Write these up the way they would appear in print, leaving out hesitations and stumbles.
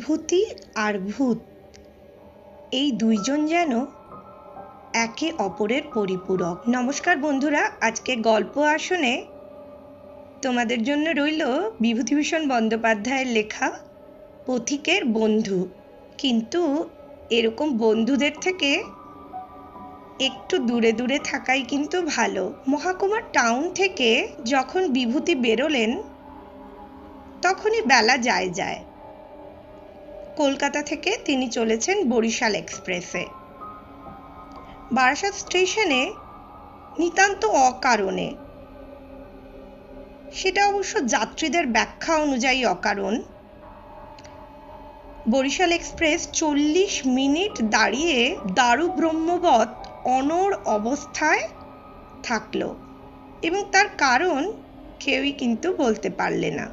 বিভূতি আর ভূত এই দুইজন যেন একে অপরের পরিপূরক। নমস্কার বন্ধুরা, আজকে গল্প আসনে তোমাদের জন্য রইল বিভূতিভূষণ বন্দ্যোপাধ্যায়ের লেখা পথিকের বন্ধু। কিন্তু এরকম বন্ধুদের থেকে একটু দূরে দূরে থাকাই কিন্তু ভালো। মহাকুমার টাউন থেকে যখন বিভূতি বেরোলেন তখনই বেলা যায়। কলকাতা থেকে তিনি চলেছেন বরিশাল এক্সপ্রেসে। বারাসাত স্টেশনে নিতান্ত অকারণে, সেটা অবশ্য যাত্রীদের ব্যাখ্যা অনুযায়ী অকারণ, বরিশাল এক্সপ্রেস 40 মিনিট দাঁড়িয়ে দারু ব্রহ্মবৎ অনড় অবস্থায় থাকলো এবং তার কারণ কেউই কিন্তু বলতে পারলে না।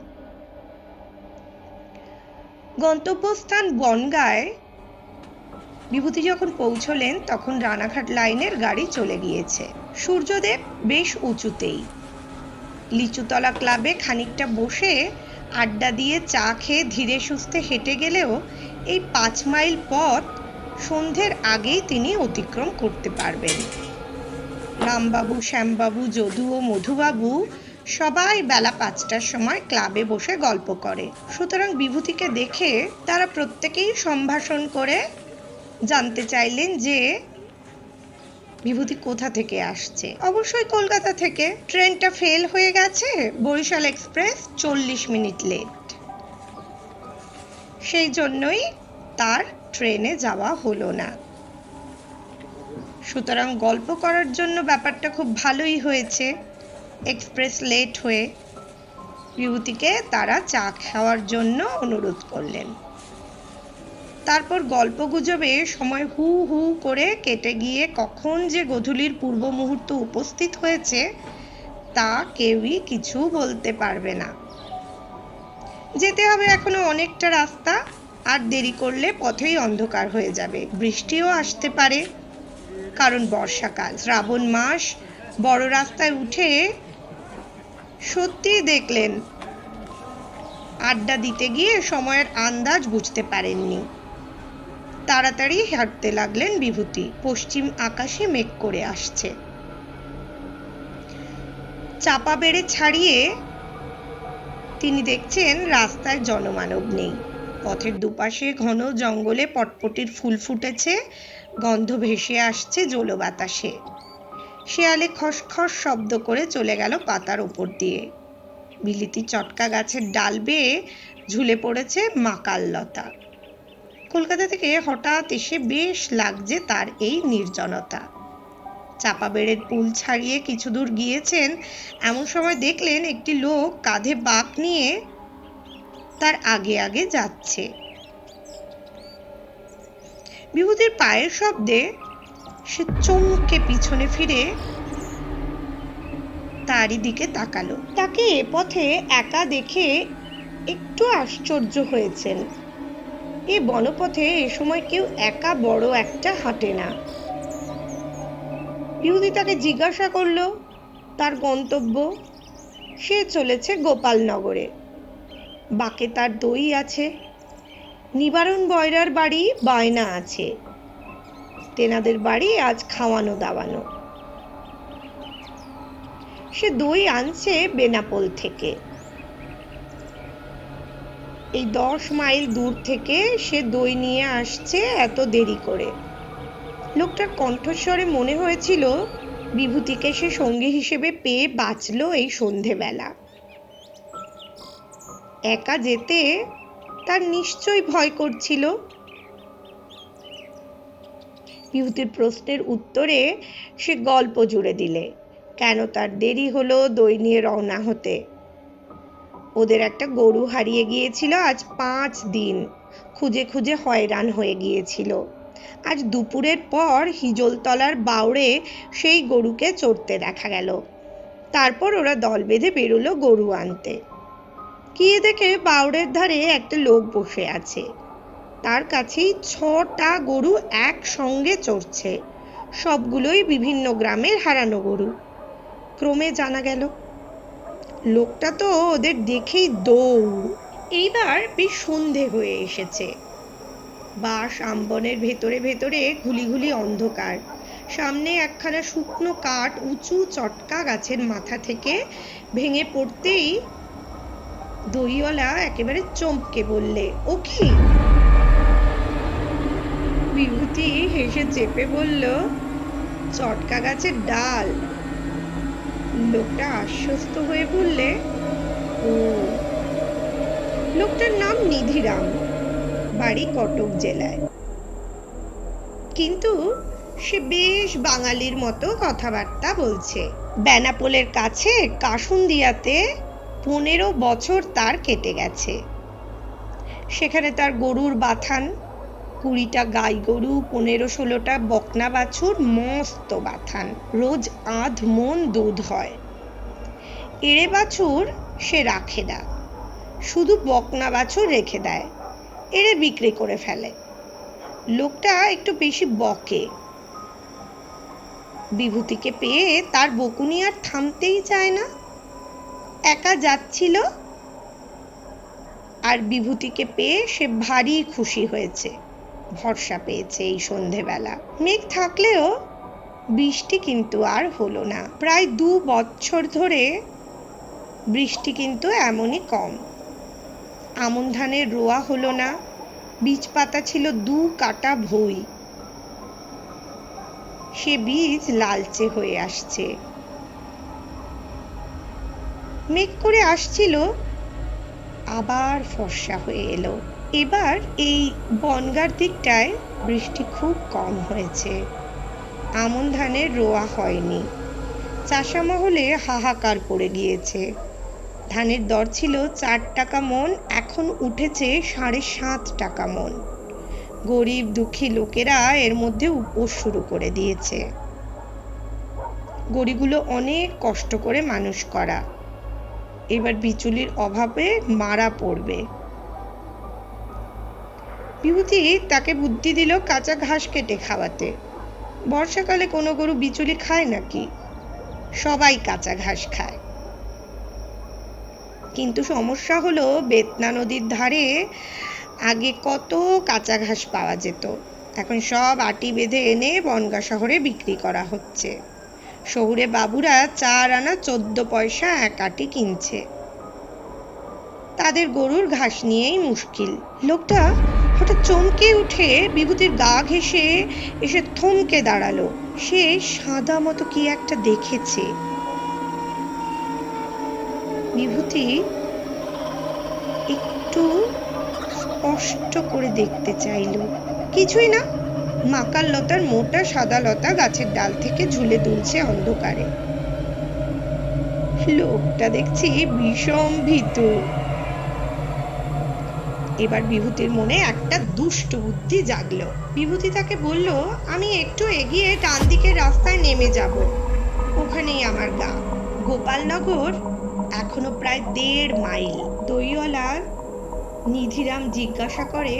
গন্তব্যস্থান বনগাঁয় বিভূতি যখন পৌঁছলেন তখন রানাঘাট লাইনের গাড়ি চলে গিয়েছে। সূর্যদেব বেশ উঁচুতেই। লিচুতলা ক্লাবে খানিকটা বসে আড্ডা দিয়ে চা খেয়ে ধীরে সুস্থে হেঁটে গেলেও এই 5 মাইল পথ সন্ধ্যের আগেই তিনি অতিক্রম করতে পারবেন। রামবাবু, শ্যামবাবু, যদু ও মধুবাবু সবাই বেলা 5টার সময় ক্লাবে বসে গল্প করে। সুতরাং বিভূতিকে দেখে তারা প্রত্যেকেই সম্ভাষণ করে জানতে চাইলেন যে বিভূতি কোথা থেকে আসছে। অবশ্যই কলকাতা থেকে। ট্রেনটা ফেল হয়ে গেছে, বরিশাল এক্সপ্রেস 40 মিনিট লেট, সেই জন্যই তার ট্রেনে যাওয়া হলো না। সুতরাং গল্প করার জন্য ব্যাপারটা খুব ভালোই হয়েছে। এক্সপ্রেস লেট হয়ে বিভূতিকে তারা চা খাওয়ার জন্য অনুরোধ করলেন। তারপর গল্পগুজবে সময় হু হু করে কেটে গিয়ে কখন যে গোধূলির পূর্ব মুহূর্ত উপস্থিত হয়েছে তা কেউই কিছু বলতে পারবে না। যেতে হবে এখনো অনেকটা রাস্তা, আর দেরি করলে পথেই অন্ধকার হয়ে যাবে। বৃষ্টিও আসতে পারে, কারণ বর্ষাকাল। শ্রাবণ মাস। বড় রাস্তায় উঠে সত্যিই দেখলেন আড্ডা দিতে গিয়ে সময়ের আন্দাজ বুঝতে পারেননি। তাড়াতাড়ি হাঁটতে লাগলেন বিভূতি। পশ্চিম আকাশে মেঘ করে আসছে। চাপা বেড়ে ছাড়িয়ে তিনি দেখছেন রাস্তায় জনমানব নেই। পথের দুপাশে ঘন জঙ্গলে পটপটির ফুল ফুটেছে, গন্ধ ভেসে আসছে জলো বাতাসে। শেয়ালে খসখস শব্দ করে চলে গেল পাতার ওপর দিয়ে। বিলিতি চটকা গাছের ডাল বেয়ে ঝুলে পড়েছে মাকাল লতা। কলকাতা থেকে হঠাৎ এসে বেশ লাগছে তার এই নির্জনতা। চাপা বেড়ের পুল ছাড়িয়ে কিছু দূর গিয়েছেন, এমন সময় দেখলেন একটি লোক কাঁধে বাঁক নিয়ে তার আগে আগে যাচ্ছে। বিভূতির পায়ের শব্দে সে চমকে পিছনে ফিরে তারই দিকে তাকালো। তাকে এ পথে একা দেখে একটু আশ্চর্য হয়েছেন। এই বনপথে এ সময় কেউ একা বড় একটা হাঁটে না। বিভূতি তাকে জিজ্ঞাসা করলো তার গন্তব্য। সে চলেছে গোপালনগরে। বাকে তার দই আছে, নিবারণ বয়রার বাড়ি বায়না আছে, তেনাদের বাড়ি আজ খাওয়ানো দাওয়ানো। সে দই আনছে বেনাপোল থেকে। এই 10 মাইল দূর থেকে সে দই নিয়ে আসছে এত দেরি করে। লোকটার কণ্ঠস্বরে মনে হয়েছিল বিভূতিকে সে সঙ্গী হিসেবে পেয়ে বাঁচলো এই সন্ধেবেলা। একা যেতে তার নিশ্চয়ই ভয় করছিল। বিভূতির প্রশ্নের উত্তরে সে গল্প জুড়ে দিলে কেন তার দেরি হলো দই নিয়ে রওনা হতে। ওদের একটা গরু হারিয়ে গিয়েছিল আজ 5 দিন। খুঁজে খুঁজে হয়রান হয়ে গিয়েছিল। আজ দুপুরের পর হিজলতলার বাউড়ে সেই গরুকে চড়তে দেখা গেল। তারপর ওরা দল বেঁধে বেরোলো গরু আনতে। গিয়ে দেখে বাউড়ের ধারে একটা লোক বসে আছে। তার কাছেই 6টা গরু একসঙ্গে চড়ছে। সবগুলোই বিভিন্ন গ্রামের হারানো গরু। ক্রমে জানা গেল লোকটা তো ওদের দেখেই দৌড়। এইবার বেশ সন্ধে হয়ে এসেছে। বাঁশ আমবনের ভেতরে ভেতরে ঘুলি ঘুলি অন্ধকার। সামনে একখানা শুকনো কাঠ উঁচু চটকা গাছের মাথা থেকে ভেঙে পড়তেই দইওয়ালা একেবারে চমকে বললে, ও কি? বিভূতি হেসে চেপে বলল, চটকা গাছের ডাল। লোকটা আশ্বস্ত হয়ে বললে, ও। লোকটার নাম নিধিরাম, বাড়ি কটক জেলায়। কিন্তু সে বেশ বাঙালির মতো কথাবার্তা বলছে। বেনাপোলের কাছে কাসুন্দিয়াতে 15 বছর তার কেটে গেছে। সেখানে তার গরুর বাথান, 20টা গাই গরু, 15-16টা বকনা বাছুর, মস্ত বাথান। রোজ 8 মণ দুধ হয়। এড়ে বাছুর সে রাখে না, শুধু বকনা বাছুর রেখে দেয়, এড়ে বিক্রি করে ফেলে। লোকটা একটু বেশি বকে। বিভূতিকে পেয়ে তার বকুনি আর থামতেই চায় না। একা যাচ্ছিল, আর বিভূতিকে পেয়ে সে ভারী খুশি হয়েছে, ভরসা পেয়েছে এই সন্ধেবেলা। মেঘ থাকলেও বৃষ্টি কিন্তু আর হলো না। প্রায় 2 বছর ধরে বৃষ্টি কিন্তু এমনই কম। আমন ধানের রোয়া হলো না, বীজ পাতা ছিল 2 কাটা ভুঁই, সে বীজ লালচে হয়ে আসছে। মেঘ করে আসছিল, আবার ফর্সা হয়ে এলো। এবার এই বনগাঁর দিকটায় বৃষ্টি খুব কম হয়েছে, আমন ধানের রোয়া হয়নি। চাষা মহলে হাহাকার পড়ে গিয়েছে। ধানের দর ছিল 4 টাকা মণ, এখন উঠেছে 7.5 টাকা মণ। গরিব দুঃখী লোকেরা এর মধ্যে উপোস শুরু করে দিয়েছে। গরুগুলো অনেক কষ্ট করে মানুষ করা, এবার বিচুলির অভাবে মারা পড়বে। বিভূতি তাকে বুদ্ধি দিল কাঁচা ঘাস কেটে খাওয়াতে। বর্ষাকালে কোনো গরু বিচুলি খায় নাকি? সবাই কাঁচা ঘাস খায়। কিন্তু সমস্যা হলো, বেতনা নদীর ধারে আগে কত কাঁচা ঘাস পাওয়া যেত, এখন সব আটি বেঁধে এনে বনগাঁ শহরে বিক্রি করা হচ্ছে। শহুরে বাবুরা 4 আনা 14 পয়সা এক আটি কিনছে। তাদের গরুর ঘাস নিয়েই মুশকিল। লোকটা হঠাৎ চমকে উঠে বিভূতির গা ঘেঁষে এসে থমকে দাঁড়ালো। সে সাদা মতো কি একটা দেখেছে। বিভূতি একটু স্পষ্ট করে দেখতে চাইল। কিছুই না, মাকাল লতার মোটা সাদা লতা গাছের ডাল থেকে ঝুলে দুলছে অন্ধকারে। লোকটা দেখছি ভীষণ ভীতু। এবার বিভূতির মনে একটা দুষ্ট বুদ্ধি জাগলো। বিভূতি তাকে বলল, আমি একটু এগিয়ে ডান দিকের রাস্তায় নেমে যাব, ওখানেই আমার গা। গোপালনগর এখনো প্রায় 1.5 মাইল। দইওয়ালা নিধিরাম জিজ্ঞাসা করে,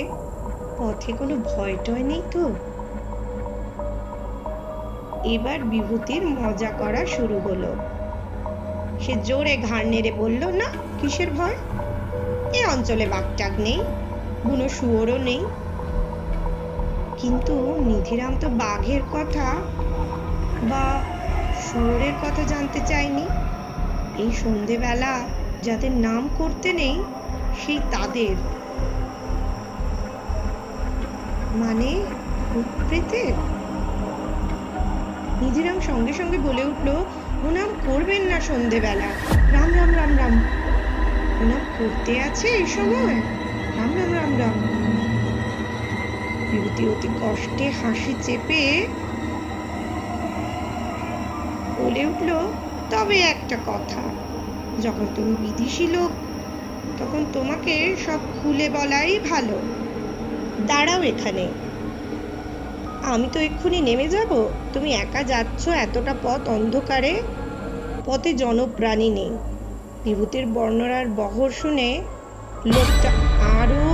পথে কোনো ভয় টয় নেই তো? এবার বিভূতির মজা করা শুরু হলো। সে জোরে ঘাড় নেড়ে বলল, না, কিসের ভয়? এ অঞ্চলে বাঘটাগ নেই, বুনো শুয়োরও নেই। কিন্তু নিধিরাম তো বাঘের কথা বা শুয়োরের কথা জানতে চায়নি। এই সন্ধেবেলা যাদের নাম করতে নেই, সেই তাদের, মানে ভূত-প্রেতের। নিধিরাম সঙ্গে সঙ্গে বলে উঠল, প্রণাম করবেন না সন্ধেবেলা, রাম রাম রাম রাম। প্রণাম করতে আছে এই সময়? রাম রাম রাম রাম। বিভূতি অতি কষ্টে হাসি চেপে বলে উঠল, তবে একটা কথা, যখন তুমি বিদেশি লোক, তখন তোমাকে সব খুলে বলাই ভালো। দাঁড়াও এখানে, আমি তো এক্ষুনি নেমে যাব। তুমি একা যাচ্ছ এতটা পথ অন্ধকারে, পথে জনপ্রাণী নেই। বিভূতির বর্ণনার বহর শুনে লোকটা আরো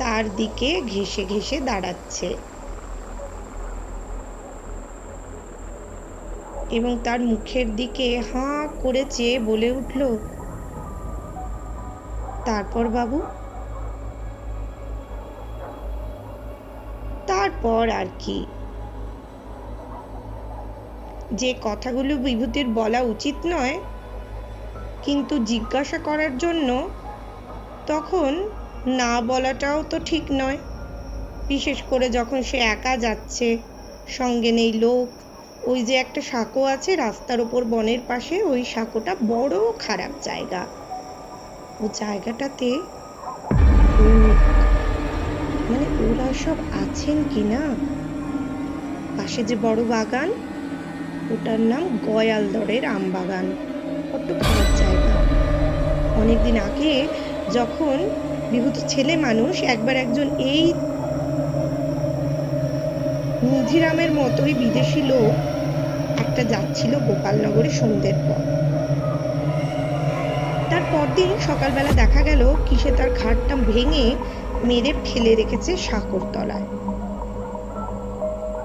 তার দিকে ঘেঁষে ঘেঁষে দাঁড়াচ্ছে এবং তার মুখের দিকে হাঁ করে চেয়ে বলে উঠল, তারপর বাবু? তারপর আর কি, যে কথাগুলো বিভূতির বলা উচিত নয় কিন্তু জিজ্ঞাসা করার জন্য, তখন না বলাটাও তো ঠিক নয়। বিশেষ করে যখন সে একা যাচ্ছে, সঙ্গে নেই লোক। ওই যে একটা সাঁকো আছে রাস্তার ওপর বনের পাশে, ওই সাঁকোটা বড় খারাপ জায়গা। ও জায়গাটাতে মানে ওরা সব আছেন কি না। পাশে যে বড় বাগান, ওটার নাম গয়ালদরের আম বাগান। বড্ড খারাপ জায়গা। অনেকদিন আগে যখন বিভূতি ছেলে মানুষ, একবার একজন এই নিধিরামের মতোই বিদেশি লোক একটা যাচ্ছিল গোপালনগরে সন্ধ্যের পর। তার পরদিন সকালবেলা দেখা গেল কিসে তার ঘাড়টা ভেঙে মেরে ফেলে রেখেছে সাঁকোর তলায়।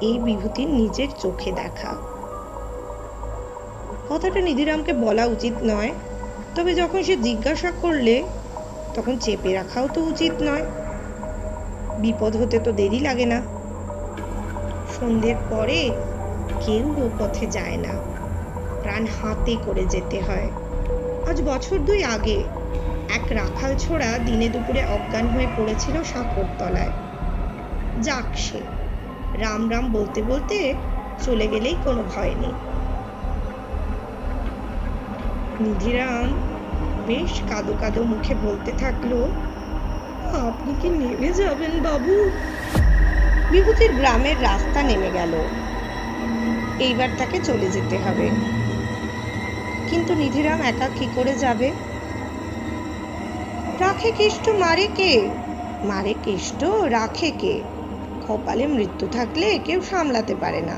এই বিভূতির নিজের চোখে দেখা। কথাটা নিধিরামকে বলা উচিত নয়, তবে যখন সে জিজ্ঞাসা করলে তখন চেপে রাখাও তো উচিত নয়। বিপদ হতে তো দেরি লাগে না। সন্ধ্যের পরে কেউ ও পথে যায় না, প্রাণ হাতে করে যেতে হয়। আজ বছর 2 আগে এক রাখাল ছোড়া দিনে দুপুরে অজ্ঞান হয়ে পড়েছিল সাঁকোর তলায়। যাক, সে রাম রাম বলতে বলতে চলে গেলেই কোনো ভয় নেই। নিধিরাম বেশ কাঁদো কাঁদো মুখে বলতে থাকলো, আপনি কি নেমে যাবেন বাবু? বিভূতির গ্রামের রাস্তা নেমে গেল। এইবার তাকে চলে যেতে হবে। কিন্তু নিধিরাম একা কি করে যাবে? রাখে কেষ্ট মারে কে? মারে কেষ্ট, রাখে কে? কপালে মৃত্যু থাকলে কেউ সামলাতে পারে না,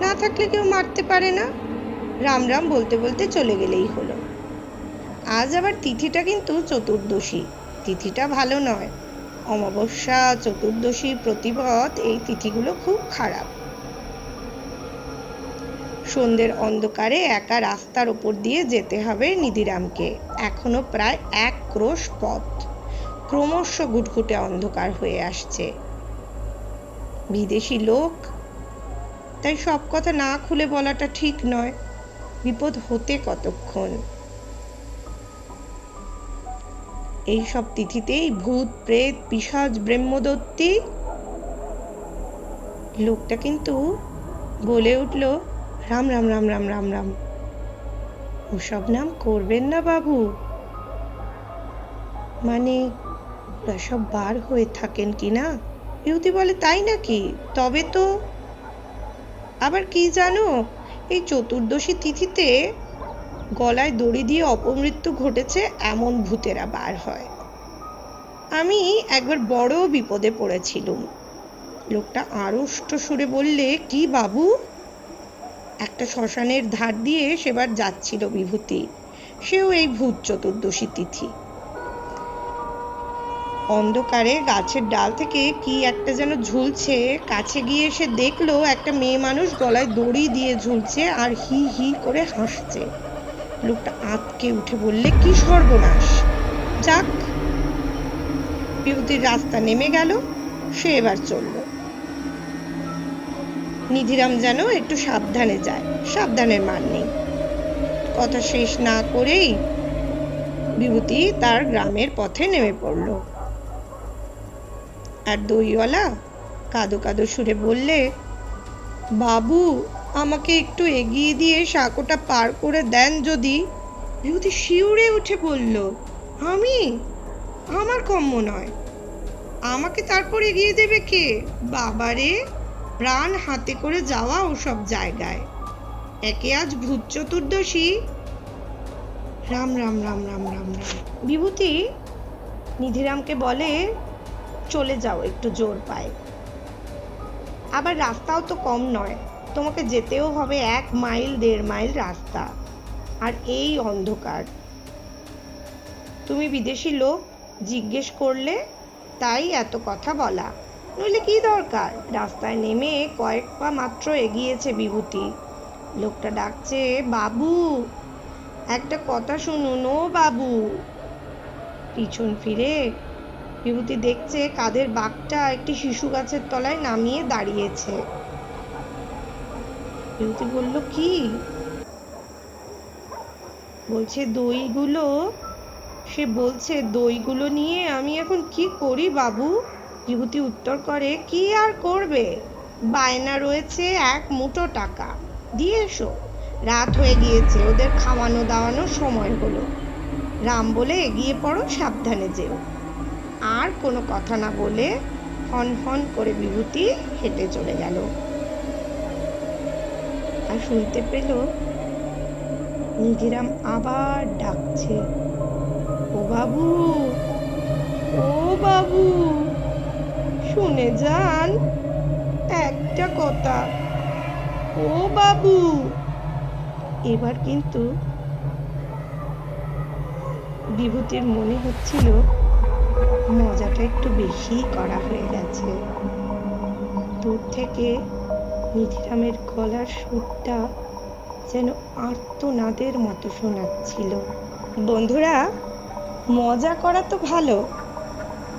না থাকলে কেউ মারতে পারে না। রাম রাম বলতে বলতে চলে গেলেই হলো। আজ আবার তিথিটা কিন্তু চতুর্দশী। তিথিটা ভালো নয়। অমাবস্যা, চতুর্দশী, প্রতিপদ, এই তিথিগুলো খুব খারাপ। সন্ধ্যের অন্ধকারে একা রাস্তার ওপর দিয়ে যেতে হবে নিধিরামকে। এখনো প্রায় 1 ক্রোশ পথ। ক্রমশ ঘুটঘুটে অন্ধকার হয়ে আসছে। বিদেশি লোক, তাই সব কথা না খুলে বলাটা ঠিক নয়। বিপদ হতে কতক্ষণ। এই সব তিথিতেই ভূত, প্রেত, পিশাচ, ব্রহ্মদত্তি। লোকটা কিন্তু বলে উঠল, রাম রাম রাম রাম রাম রাম। ওসব নাম করবেন না বাবু। মানে ওরা সব বার হয়ে থাকেন কি না? বিভূতি বলে, তাই নাকি? তবে তো। আবার কি জানো, এই চতুর্দশী তিথিতে গলায় দড়ি দিয়ে অপমৃত্যু ঘটেছে এমন ভূতেরা বার হয়। আমি একবার বড় বিপদে পড়েছিলুম। লোকটা আড়ষ্ট সুরে বললে, কি বাবু? একটা শ্মশানের ধার দিয়ে সেবার যাচ্ছিল বিভূতি, সেও এই ভূত চতুর্দশী তিথি। অন্ধকারে গাছের ডাল থেকে কি একটা যেন ঝুলছে। কাছে গিয়ে সে দেখলো একটা মেয়ে মানুষ গলায় দড়ি দিয়ে ঝুলছে আর হি হি করে হাসছে। লোকটা আঁতকে উঠে বললে, কি সর্বনাশ! যাক, বিভূতির রাস্তা নেমে গেল। সে এবার চলল। নিধিরাম যেন একটু সাবধানে যায়, সাবধানের মান নেই। কথা শেষ না করেই বিভূতি তার গ্রামের পথে নেমে পড়ল। আর দইওয়ালা কাঁদো কাঁদো সুরে বললে, বাবু, আমাকে একটু এগিয়ে দিয়ে সাঁকোটা পার করে দেন যদি। বিভূতি শিউরে উঠে বলল, আমি? আমার কম্য নয়। আমাকে তারপর এগিয়ে দেবে কে? বাবারে, প্রাণ হাতে করে যাওয়া ওসব জায়গায়। একে আজ ভূত চতুর্দশী। রাম রাম রাম রাম রাম রাম। বিভূতি নিধিরামকে বলে, চলে যাও, একটু জোর পায়। আবার রাস্তাও তো কম নয়, তোমাকে যেতেও হবে 1 মাইল 1.5 মাইল রাস্তা। আর এই অন্ধকার। তুমি বিদেশি লোক, জিজ্ঞেস করলে তাই এত কথা বলা, নইলে কি দরকার? রাস্তায় নেমে কয়েক পা মাত্র এগিয়েছে বিভূতি। লোকটা ডাকছে, বাবু, একটা কথা শুনুন ও বাবু। পিছন ফিরে বিভূতি দেখছে কাদের বাঘটা একটি শিশু গাছের তলায় নামিয়ে দাঁড়িয়েছে। বিভূতি বলল, কি? বলছে দইগুলো। সে বলছে, দইগুলো নিয়ে আমি এখন কি করি বাবু? বিভূতি উত্তর করে, কি আর করবে, বায়না রয়েছে 1 মুঠো টাকা, দিয়ে এসো। রাত হয়ে গিয়েছে, ওদের খাওয়ানো দাওয়ানোর সময় হলো। রাম বলে এগিয়ে পড়ো, সাবধানে যেও। আর কোনো কথা না বলে হন হন করে বিভূতি হেঁটে চলে গেল। আর শুনতে পেল নিধিরাম আবার ডাকছে, ও বাবু, ও বাবু, শুনে যান একটা কথা, ও বাবু। এবার কিন্তু বিভূতির মনে হচ্ছিল মজাটা একটু বেশিই করা হয়ে গেছে। দূর থেকে নিধিরামের গলার সুরটা যেন আর্তনাদের মতো শোনাচ্ছিল। বন্ধুরা, মজা করা তো ভালো,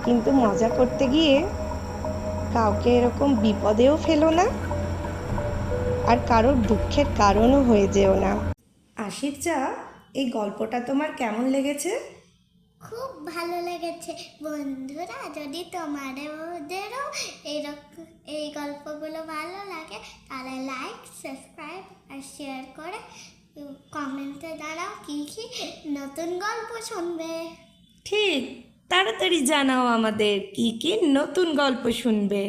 কিন্তু মজা করতে গিয়ে কাউকে এরকম বিপদেও ফেলো না, আর কারোর দুঃখের কারণও হয়ে যেও না। আশির চা, এই গল্পটা তোমার কেমন লেগেছে? খুব ভালো লেগেছে বন্ধুরা। যদি তোমাদেরও এই গল্পগুলো ভালো লাগে তাহলে লাইক, সাবস্ক্রাইব আর শেয়ার করে কমেন্টে জানাও কি কি নতুন গল্প শুনবে। ঠিক, তাড়াতাড়ি জানাও আমাদের কি কি নতুন গল্প শুনবে।